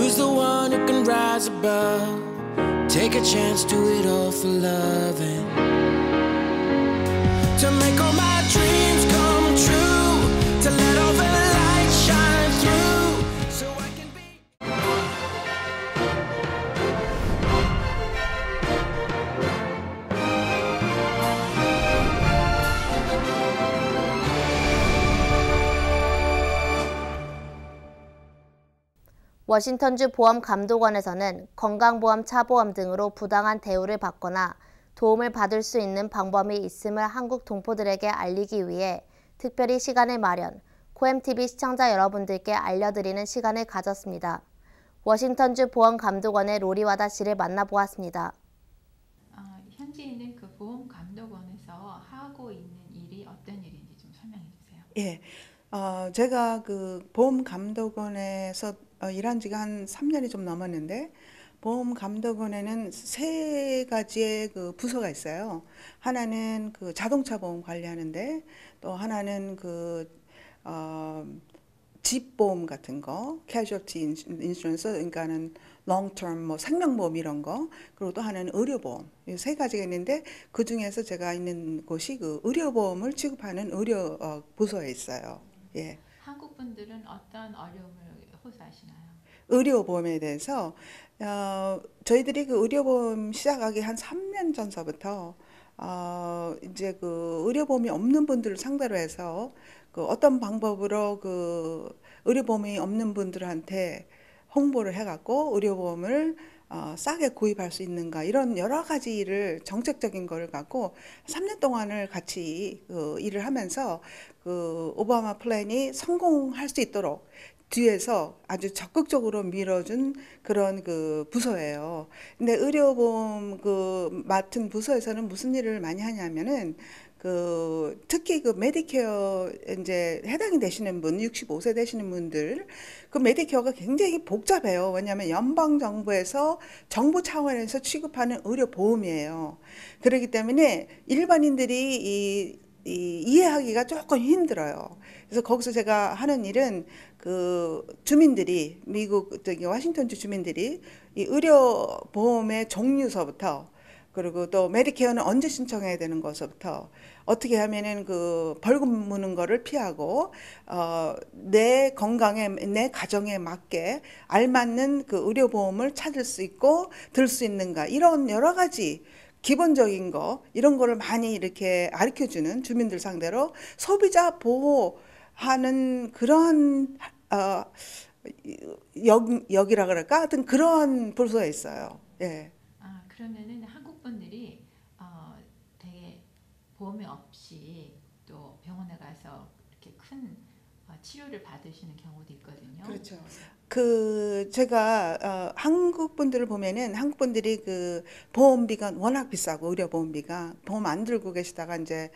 Who's the one who can rise above? Take a chance, do it all for love and to make all my dreams come true, to let all the light shine through, so I can be. 워싱턴주 보험감독원에서는 건강보험, 차보험 등으로 부당한 대우를 받거나 도움을 받을 수 있는 방법이 있음을 한국 동포들에게 알리기 위해 특별히 시간을 마련, 코엠TV 시청자 여러분들께 알려드리는 시간을 가졌습니다. 워싱턴주 보험감독원의 로리와다 씨를 만나보았습니다. 현재 있는 그 보험감독원에서 하고 있는 일이 어떤 일인지 좀 설명해 주세요. 예, 제가 그 보험감독원에서 일한 지가 한 3년이 좀 넘었는데, 보험감독원에는 세 가지의 그 부서가 있어요. 하나는 그 자동차 보험 관리하는데, 또 하나는 그 집보험 같은 거, casualty insurance, 그러니까는 long term 뭐 생명보험 이런 거, 그리고 또 하나는 의료보험. 이 세 가지가 있는데, 그 중에서 제가 있는 곳이 그 의료보험을 취급하는 의료 부서에 있어요. 예. 한국 분들은 어떤 어려움을 호소하시나요? 의료보험에 대해서 저희들이 그 의료보험 시작하기 한 3년 전서부터 이제 그 의료보험이 없는 분들을 상대로 해서 그 어떤 방법으로 그 의료보험이 없는 분들한테 홍보를 해갖고 의료보험을 싸게 구입할 수 있는가, 이런 여러 가지 일을, 정책적인 거를 갖고 3년 동안을 같이 그 일을 하면서 그 오바마 플랜이 성공할 수 있도록 뒤에서 아주 적극적으로 밀어준 그런 그 부서예요. 근데 의료보험 그 맡은 부서에서는 무슨 일을 많이 하냐면은 그 특히 그 메디케어 이제 해당이 되시는 분, 65세 되시는 분들, 그 메디케어가 굉장히 복잡해요. 왜냐하면 연방 정부에서 정부 차원에서 취급하는 의료보험이에요. 그렇기 때문에 일반인들이 이해하기가 조금 힘들어요. 그래서 거기서 제가 하는 일은 그 주민들이, 미국 저기 워싱턴주 주민들이 이 의료보험의 종류서부터, 그리고 또 메디케어는 언제 신청해야 되는 것부터, 어떻게 하면은 그 벌금 무는 거를 피하고 내 건강에, 내 가정에 맞게 알맞는 그 의료보험을 찾을 수 있고 들 수 있는가, 이런 여러 가지 기본적인 거, 이런 거를 많이 이렇게 가르쳐주는, 주민들 상대로 소비자 보호하는 그런 역이라 그럴까, 하여튼 그런 부서에 있어요. 예. 그러면은 한국 분들이 되게 보험이 없이 또 병원에 가서 이렇게 큰 치료를 받으시는 경우도 있거든요. 그렇죠. 그 제가 한국 분들을 보면은, 한국 분들이 그 보험비가 워낙 비싸고, 의료 보험비가, 보험 안 들고 계시다가 이제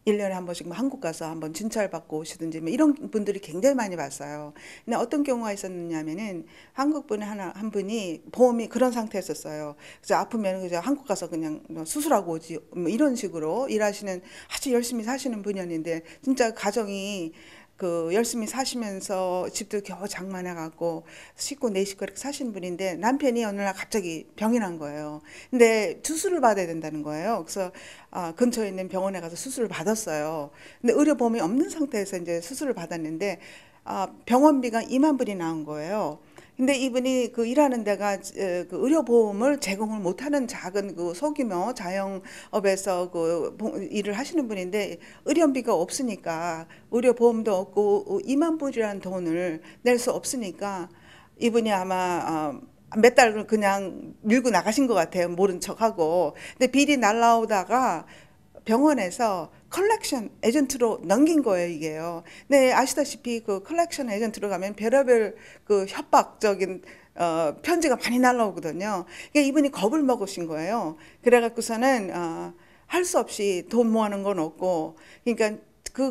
1년에 한 번씩 뭐 한국 가서 한번 진찰받고 오시든지 뭐 이런 분들이 굉장히 많이 봤어요. 근데 어떤 경우가 있었냐면은 한국 분 한 분이 보험이 그런 상태였었어요. 그래서 아프면 그저 한국 가서 그냥 수술하고 오지, 뭐 이런 식으로 일하시는, 아주 열심히 사시는 분이었는데, 진짜 가정이 그 열심히 사시면서 집도 겨우 장만해갖고 식구 네 식구 이렇게 사시는 분인데, 남편이 어느 날 갑자기 병이 난 거예요. 근데 수술을 받아야 된다는 거예요. 그래서 근처에 있는 병원에 가서 수술을 받았어요. 근데 의료보험이 없는 상태에서 이제 수술을 받았는데 병원비가 2만 불이 나온 거예요. 근데 이분이 그 일하는 데가 그 의료보험을 제공을 못하는 작은 그 소규모 자영업에서 그 일을 하시는 분인데, 의료비가 없으니까, 의료보험도 없고 2만 불이라는 돈을 낼 수 없으니까 이분이 아마 몇 달 그냥 밀고 나가신 것 같아요. 모른 척하고. 근데 비리 날라오다가 병원에서 컬렉션 에이전트로 넘긴 거예요, 이게요. 네, 아시다시피 그 컬렉션 에이전트로 가면 별의별 그 협박적인 편지가 많이 날라오거든요. 그러니까 이분이 겁을 먹으신 거예요. 그래갖고서는 할 수 없이 돈 모아는 건 없고, 그러니까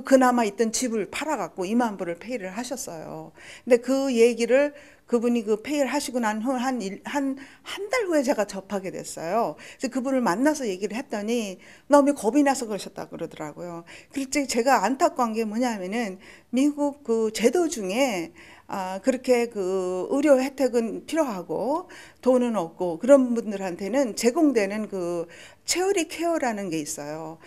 그나마 있던 집을 팔아갖고 2만 불을 페이를 하셨어요. 근데 그 얘기를 그분이 그 페이를 하시고 난 후 한 달 후에 제가 접하게 됐어요. 그래서 그분을 만나서 얘기를 했더니 너무 겁이 나서 그러셨다 그러더라고요. 그래서 제가 안타까운 게 뭐냐면은, 미국 그 제도 중에 그렇게 그 의료 혜택은 필요하고 돈은 없고 그런 분들한테는 제공되는 그 체어리 케어라는 게 있어요.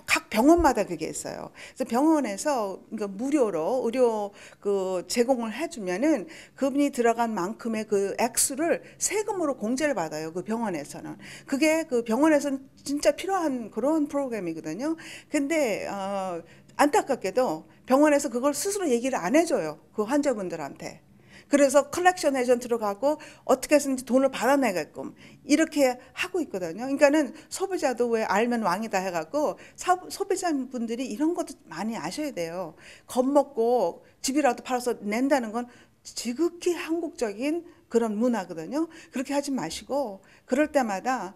각 병원마다 그게 있어요. 그래서 병원에서 그러니까 무료로 의료 그 제공을 해주면은 그분이 들어간 만큼의 그 액수를 세금으로 공제를 받아요. 그 병원에서는. 그게 그 병원에서는 진짜 필요한 그런 프로그램이거든요. 근데 안타깝게도 병원에서 그걸 스스로 얘기를 안 해줘요. 그 환자분들한테. 그래서 컬렉션 에이전트로 가고 어떻게 해서든지 돈을 받아내게끔 이렇게 하고 있거든요. 그러니까는 소비자도 왜 알면 왕이다 해갖고 소비자분들이 이런 것도 많이 아셔야 돼요. 겁먹고 집이라도 팔아서 낸다는 건 지극히 한국적인 그런 문화거든요. 그렇게 하지 마시고 그럴 때마다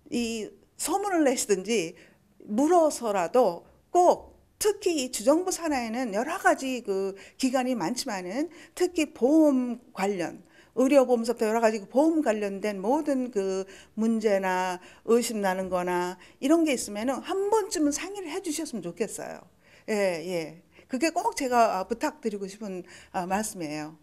이 소문을 내시든지 물어서라도 꼭 특히 이 주정부 산하에는 여러 가지 그 기관이 많지만은 특히 보험 관련 의료보험서부터 여러 가지 보험 관련된 모든 그 문제나 의심 나는 거나 이런 게 있으면은 한 번쯤은 상의를 해 주셨으면 좋겠어요. 예, 예. 그게 꼭 제가 부탁드리고 싶은 말씀이에요.